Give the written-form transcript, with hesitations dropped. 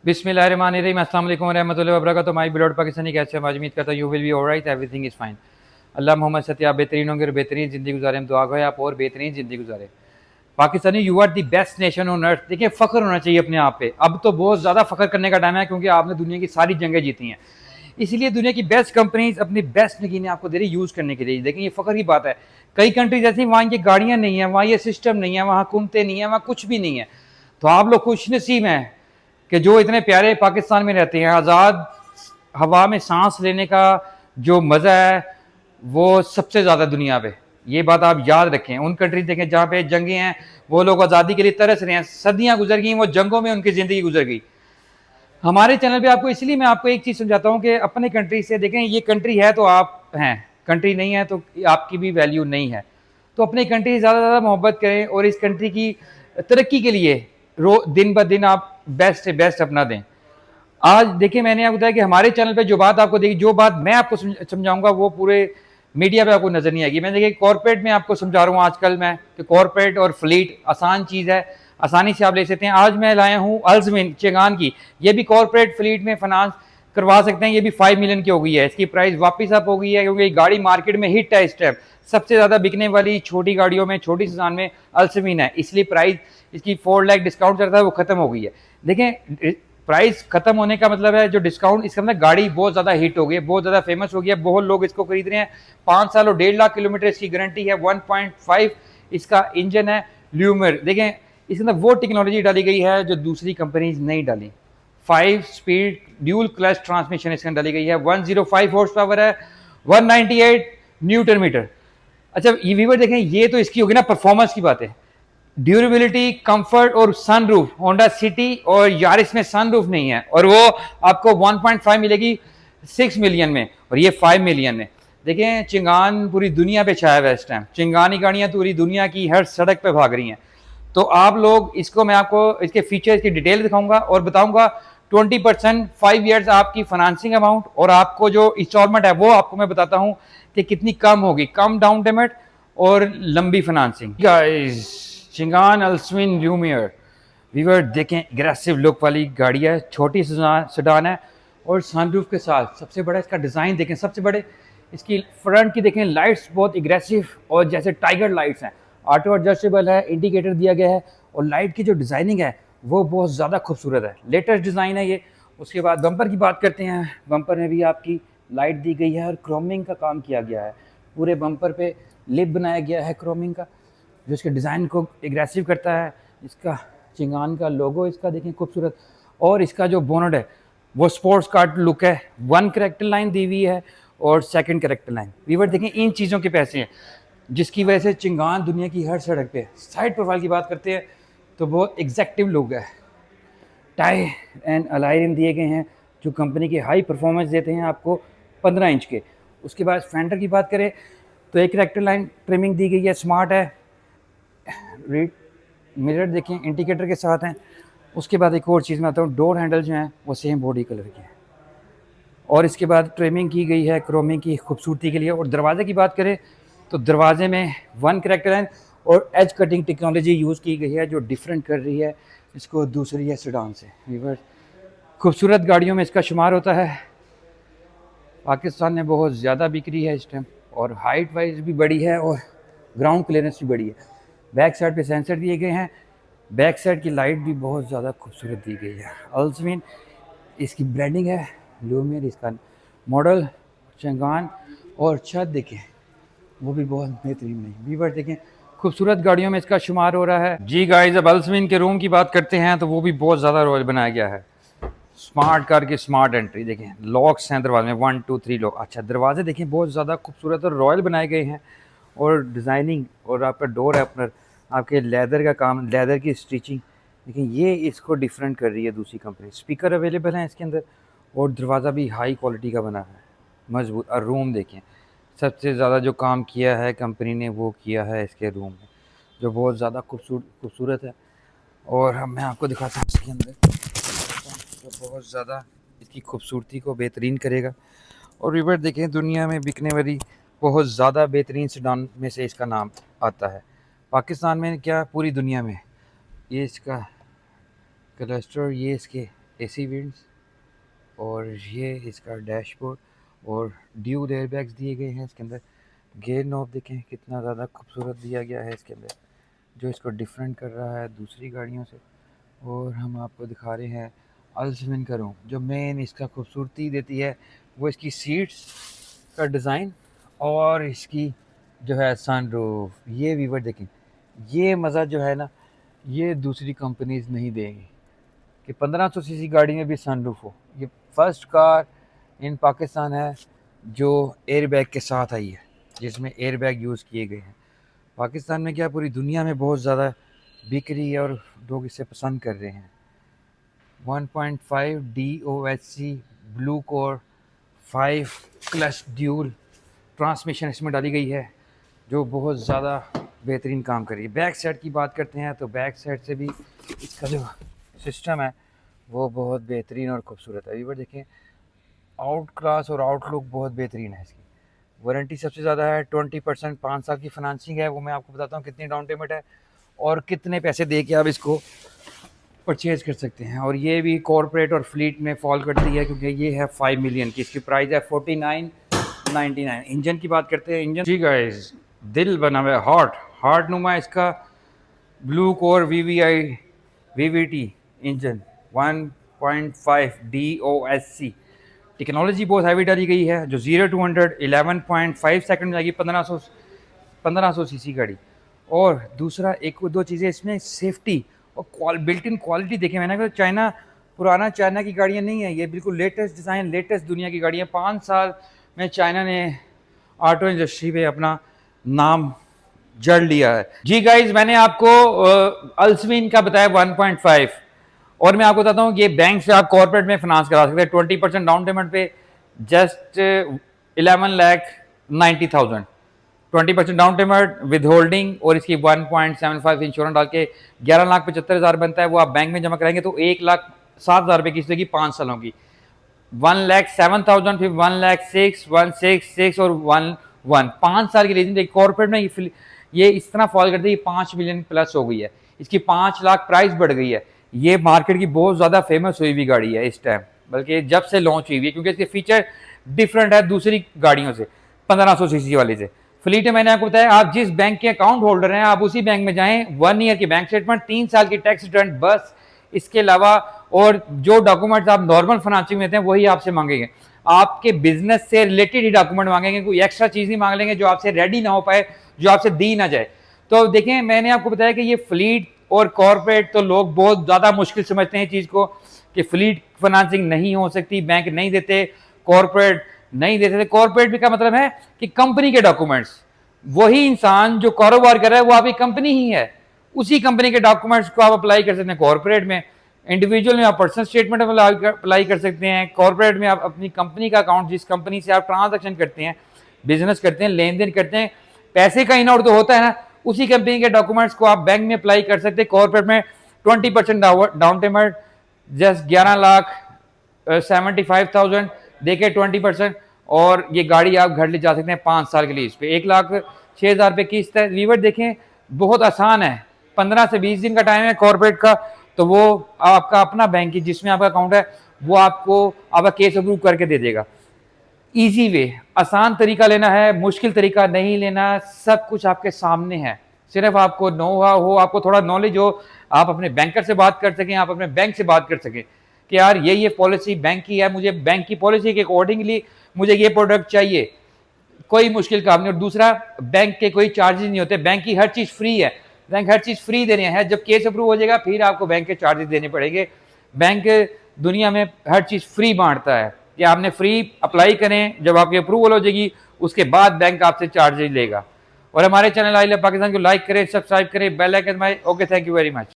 बिस्मिल्लाहिर्रहमानिर्रहीम, अस्सलाम वालेकुम रहमतुल्लाहि व बरकातहू। माय बिलॉर्ड पाकिस्तानी, कैसे हैं? आज उम्मीद करता हूँ you will be alright, everything is fine. Allah Mohammad सत्य आप बेहतरीन होंगे और बेहतरीन ज़िंदगी गुजारें। हम दुआ करें आप और बेहतरीन ज़िंदगी गुजारें। Pakistani, you are the best nation on earth. देखिए, फ़ख्र होना चाहिए अपने आप पे। अब तो बहुत ज़्यादा फ़ख्र करने का टाइम है, क्योंकि आपने दुनिया की सारी जंगें जीती हैं। इसीलिए दुनिया की बेस्ट कंपनीज अपनी बेस्ट मशीनें आपको दे रही यूज़ करने के लिए। देखें, ये फ़ख्र की बात है। कई कंट्रीज ऐसी वहाँ ये गाड़ियाँ नहीं हैं, वहाँ ये सिस्टम नहीं है, वहाँ हुकूमतें नहीं है, वहाँ कुछ भी नहीं है। तो आप लोग खुशनसीब हैं कि जो इतने प्यारे पाकिस्तान में रहते हैं। आज़ाद हवा में सांस लेने का जो मज़ा है वो सबसे ज़्यादा दुनिया पे। ये बात आप याद रखें। उन कंट्रीज देखें जहाँ पे जंगें हैं, वो लोग आज़ादी के लिए तरस रहे हैं। सदियाँ गुजर गई, वो जंगों में उनकी ज़िंदगी गुजर गई। हमारे चैनल पे आपको इसलिए मैं आपको एक चीज़ समझाता हूँ कि अपने कंट्री से देखें, ये कंट्री है तो आप हैं, कंट्री नहीं है तो आपकी भी वैल्यू नहीं है। तो अपनी कंट्री से ज़्यादा से ज़्यादा मोहब्बत करें और इस कंट्री की तरक्की के लिए दिन ब दिन आप बेस्ट से बेस्ट अपना दें। आज देखिए, मैंने आपको बताया कि हमारे चैनल पे जो बात आपको देखी, जो बात मैं आपको समझाऊंगा वो पूरे मीडिया पे आपको नजर नहीं आएगी। मैं देखिए कॉर्पोरेट में आपको समझा रहा हूँ आजकल मैं कि कॉर्पोरेट और फ्लीट आसान चीज़ है, आसानी से आप ले सकते हैं। आज मैं लाया हूँ अल्जमिन चेगान की। ये भी कॉर्पोरेट फ्लीट में फाइनेंस करवा सकते हैं। ये भी 5 मिलियन की हो गई है। इसकी प्राइस वापस अप हो गई है, क्योंकि गाड़ी मार्केट में हिट है इस टाइम। सबसे ज़्यादा बिकने वाली छोटी गाड़ियों में, छोटी सेडान में अल्जमिन है, इसलिए प्राइस इसकी 4 लाख डिस्काउंट चलता है, वो खत्म हो गई है। देखें, प्राइस खत्म होने का मतलब है जो डिस्काउंट, इसका मतलब गाड़ी बहुत ज़्यादा हिट हो गई है, बहुत ज़्यादा फेमस हो गई है, बहुत लोग इसको खरीद रहे हैं। 5 साल और 1.5 लाख किलोमीटर इसकी गारंटी है। 1.5 इसका इंजन है ल्यूमर। देखें, इसके अंदर वो टेक्नोलॉजी डाली गई है जो दूसरी कंपनीज नहीं डाली। 5 स्पीड ड्यूल क्लच ट्रांसमिशन इसके अंदर डाली गई है। 105 हॉर्स पावर है, 198 न्यूटन मीटर। अच्छा, ये व्यूअर देखें, ये तो इसकी होगी ना परफॉर्मेंस की बात है। ड्यूरेबिलिटी, कंफर्ट और सनरूफ, होंडा सिटी और यारिस में सनरूफ नहीं है, और वो आपको 1.5 मिलेगी 6 मिलियन में, और ये 5 मिलियन में। देखें, चिंगान पूरी दुनिया पे छाया हुआ है इस टाइम। चिंगानी गाड़ियां पूरी दुनिया की हर सड़क पे भाग रही हैं। तो आप लोग इसको, मैं आपको इसके फीचर्स की डिटेल दिखाऊंगा और बताऊंगा 20% 5 ईयर्स आपकी फाइनेंसिंग अमाउंट, और आपको जो इंस्टॉलमेंट है वो आपको मैं बताता हूँ कि कितनी कम होगी, कम डाउन पेमेंट और लंबी फाइनेंसिंग। गाइस, चिंगान अल्सविन ल्यूमियर वीवर देखें, एग्रेसिव लुक वाली गाड़ी है, छोटी सेडान है और सनरूफ के साथ। सबसे बड़ा इसका डिज़ाइन देखें, सबसे बड़े इसकी फ्रंट की देखें, लाइट्स बहुत एग्रेसिव और जैसे टाइगर लाइट्स हैं। ऑटो एडजस्टेबल है, इंडिकेटर दिया गया है, और लाइट की जो डिज़ाइनिंग है वो बहुत ज़्यादा खूबसूरत है, लेटेस्ट डिज़ाइन है ये। उसके बाद बम्पर की बात करते हैं। बम्पर में भी आपकी लाइट दी गई है और क्रोमिंग का काम किया गया है। पूरे बम्पर पे लिप बनाया गया है क्रोमिंग का, जो इसके डिज़ाइन को एग्रेसिव करता है। इसका चिंगान का लोगो इसका देखें खूबसूरत, और इसका जो बोनट है वो स्पोर्ट्स कार लुक है। 1 करेक्टर लाइन दी हुई है और 2nd करेक्टर लाइन। वीवर देखें, इन चीज़ों के पैसे हैं जिसकी वजह से चिंगान दुनिया की हर सड़क पे। साइड प्रोफाइल की बात करते हैं तो बहुत एग्जैक्टिव लुक है। टाई एंड अलाई रिम दिए गए हैं जो कंपनी के हाई परफॉर्मेंस देते हैं आपको, 15 इंच के। उसके बाद फेंडर की बात करें तो एक करेक्टर लाइन ट्रिमिंग दी गई है, स्मार्ट है। रीड मिरर देखें, इंडिकेटर के साथ हैं। उसके बाद एक और चीज़ मैं आता हूँ, डोर हैंडल जो हैं वो सेम बॉडी कलर के हैं, और इसके बाद ट्रिमिंग की गई है क्रोमिंग की खूबसूरती के लिए। और दरवाजे की बात करें तो दरवाजे में 1 करेक्टर लाइन और एज कटिंग टेक्नोलॉजी यूज़ की गई है, जो डिफरेंट कर रही है इसको दूसरी है सेडान से। वीवर खूबसूरत गाड़ियों में इसका शुमार होता है। पाकिस्तान में बहुत ज़्यादा बिक रही है इस टाइम, और हाइट वाइज भी बड़ी है और ग्राउंड क्लियरेंस भी बड़ी है। बैक साइड पे सेंसर दिए गए हैं, बैक साइड की लाइट भी बहुत ज़्यादा खूबसूरत दी गई है। अल्समिन इसकी ब्रांडिंग है, ल्यूमियर इसका मॉडल, चिंगान, और छत देखें वो भी बहुत बेहतरीन नहीं। वीवर देखें, खूबसूरत गाड़ियों में इसका शुमार हो रहा है। जी गाइस, अब अल्समिन के रूम की बात करते हैं तो वो भी बहुत ज़्यादा रॉयल बनाया गया है। स्मार्ट कार की स्मार्ट एंट्री देखें, लॉक्स हैं दरवाजे में, 1 2 3 लॉक। अच्छा, दरवाजे देखें बहुत ज़्यादा खूबसूरत और रॉयल बनाए गए हैं, और डिज़ाइनिंग, और आपका डोर ओपनर, आपके लेदर का काम, लेदर की स्टिचिंग देखें, ये इसको डिफरेंट कर रही है दूसरी कंपनी। स्पीकर अवेलेबल हैं इसके अंदर, और दरवाज़ा भी हाई क्वालिटी का बना है, मजबूत। और रूम देखें, सबसे ज़्यादा जो काम किया है कंपनी ने वो किया है इसके रूम में, जो बहुत ज़्यादा खूबसूरत है। और अब मैं आपको दिखाता हूँ इसके अंदर, तो बहुत ज़्यादा इसकी खूबसूरती को बेहतरीन करेगा। और रिवर देखें, दुनिया में बिकने वाली बहुत ज़्यादा बेहतरीन सेडान में से इसका नाम आता है। पाकिस्तान में क्या, पूरी दुनिया में। ये इसका क्लस्टर, ये इसके एसी विंड्स, और ये इसका डैशबोर्ड, और ड्यूल एयरबैग्स दिए गए हैं इसके अंदर। गियर नॉब देखें कितना ज़्यादा खूबसूरत दिया गया है इसके अंदर, जो इसको डिफरेंट कर रहा है दूसरी गाड़ियों से। और हम आपको दिखा रहे हैं अल्सविन का रूम, जो मेन इसका खूबसूरती देती है वो इसकी सीट्स का डिज़ाइन और इसकी जो है सनरूफ। ये वीवर देखें, ये मज़ा जो है ना, ये दूसरी कंपनीज नहीं देंगी कि 1500 सीसी गाड़ी में भी सनरूफ हो। ये फर्स्ट कार इन पाकिस्तान है जो एयरबैग के साथ आई है, जिसमें एयरबैग यूज़ किए गए हैं। पाकिस्तान में क्या, पूरी दुनिया में बहुत ज़्यादा बिक रही है और लोग इसे पसंद कर रहे हैं। 1.5 DOHC blue core 5 clutch dual transmission इसमें डाली गई है, जो बहुत ज़्यादा बेहतरीन काम कर रही है। बैक साइड की बात करते हैं तो बैक साइड से भी इसका जो सिस्टम है वो बहुत बेहतरीन और खूबसूरत है। वीवर देखें, आउट क्लास और आउटलुक बहुत बेहतरीन है इसकी। वारंटी सबसे ज़्यादा है 20%, 5 साल की फाइनेंसिंग है। वो मैं आपको बताता हूँ कितनी डाउन पेमेंट है और कितने पैसे दे के आप इसको परचेज़ कर सकते हैं। और ये भी कॉर्पोरेट और फ्लीट में फॉल करती है, क्योंकि ये है 5 मिलियन की, इसकी प्राइस है 49.99। इंजन की बात करते हैं। इंजन जी गाइस, दिल बना हुआ है, हार्ट नुमा इसका blue core VVT engine 1.5 DOSC। Technology बहुत हैवी डाली गई है, जो 0 to 100 11.5 सेकंड में जाएगी। 1500 सीसी गाड़ी। और दूसरा एक दो चीज़ें इसमें, सेफ्टी और बिल्ट इन क्वालिटी देखें। मैंने कहा चाइना, पुराना चाइना की गाड़ियाँ नहीं है, ये बिल्कुल लेटेस्ट डिज़ाइन, लेटेस्ट दुनिया की गाड़ियाँ। 5 साल में चाइना ने ऑटो इंडस्ट्री पे अपना नाम जड़ लिया है। जी गाइज, मैंने आपको अल्सविन का बताया 1.5, और मैं आपको बताता हूँ ये बैंक से आप कॉर्पोरेट में फाइनेंस करा सकते हैं 20% डाउन पेमेंट पे, just 11,90,000। 20% down payment with holding और इसकी 1.75 इंश्योरेंस डाल के 11,75,000 बनता है। वो आप बैंक में जमा कराएंगे तो 1,07,000 रुपये किस्त होगी 5 सालों की। 1,07,000, फिर 1,06,000, 1,66,6 और 1,1 5 साल की लीजिंग। कॉर्पोरेट में ये इस तरह फॉल करती है, 5 मिलियन प्लस हो गई है, इसकी 5 लाख प्राइस बढ़ गई है। ये मार्केट की बहुत ज़्यादा फेमस हुई हुई गाड़ी है इस टाइम, बल्कि जब से लॉन्च हुई है, क्योंकि इसके फीचर डिफरेंट है दूसरी गाड़ियों से, 1500 सीसी वाली से। फ्लीट में मैंने आपको बताया, आप जिस बैंक के अकाउंट होल्डर हैं आप उसी बैंक में जाएं, 1 ईयर की बैंक स्टेटमेंट, 3 साल की टैक्स रिटर्न, बस। इसके अलावा और जो डॉक्यूमेंट्स आप नॉर्मल फाइनेंसिंग में देते हैं वही आपसे मांगेंगे। आपके बिजनेस से रिलेटेड ही डॉक्यूमेंट मांगेंगे, कोई एक्स्ट्रा चीज़ नहीं मांग लेंगे जो आपसे रेडी ना हो पाए, जो आपसे दी ना जाए। तो देखें, मैंने आपको बताया कि ये फ्लीट और कॉर्पोरेट, तो लोग बहुत ज़्यादा मुश्किल समझते हैं चीज़ को कि फ्लीट फाइनेंसिंग नहीं हो सकती, बैंक नहीं देते, कॉर्पोरेट नहीं देते थे। कॉर्पोरेट का मतलब है कि कंपनी के डॉक्यूमेंट्स, वही इंसान जो कारोबार कर रहा है वो आपकी कंपनी ही है, उसी कंपनी के डॉक्यूमेंट्स को आप अप्लाई कर सकते हैं कॉर्पोरेट में। इंडिविजुअल में आप पर्सनल स्टेटमेंट अप्लाई कर सकते हैं। कॉर्पोरेट में आप अपनी कंपनी का अकाउंट, जिस कंपनी से आप ट्रांजैक्शन करते हैं, बिजनेस करते हैं, लेन देन करते हैं, पैसे का इन आउट तो होता है ना, उसी कंपनी के डॉक्यूमेंट्स को आप बैंक में अप्लाई कर सकते हैं। कॉर्पोरेट में 20% डाउन पेमेंट, जस्ट 11,75,000 देके 20%, और ये गाड़ी आप घर ले जा सकते हैं 5 साल के लिए। इस पे 1,06,000 रुपये किस्त है। वीवर देखें, बहुत आसान है, 15 से 20 दिन का टाइम है कॉर्पोरेट का, तो वो आपका अपना बैंक ही जिसमें आपका अकाउंट है वो आपको आपका केस अप्रूव करके दे देगा। इजी वे, आसान तरीका लेना है, मुश्किल तरीका नहीं लेना, सब कुछ आपके सामने है। सिर्फ आपको नो हो, आपको थोड़ा नॉलेज हो, आप अपने बैंकर से बात कर सकें, आप अपने बैंक से बात कर सकें कि यार ये पॉलिसी बैंक की है, मुझे बैंक की पॉलिसी के अकॉर्डिंगली मुझे ये प्रोडक्ट चाहिए, कोई मुश्किल काम नहीं। और दूसरा, बैंक के कोई चार्जेस नहीं होते, बैंक की हर चीज़ फ्री है, बैंक हर चीज़ फ्री देने हैं। जब केस अप्रूव हो जाएगा फिर आपको बैंक के चार्जेस देने पड़ेंगे। बैंक दुनिया में हर चीज़ फ्री बांटता है कि आपने फ्री अप्लाई करें, जब आपकी अप्रूवल हो जाएगी उसके बाद बैंक आपसे चार्जेस लेगा। और हमारे चैनल आई लव पाकिस्तान को लाइक करें, सब्सक्राइब करें, बेल आइकन दबाएं। Okay, thank you very much.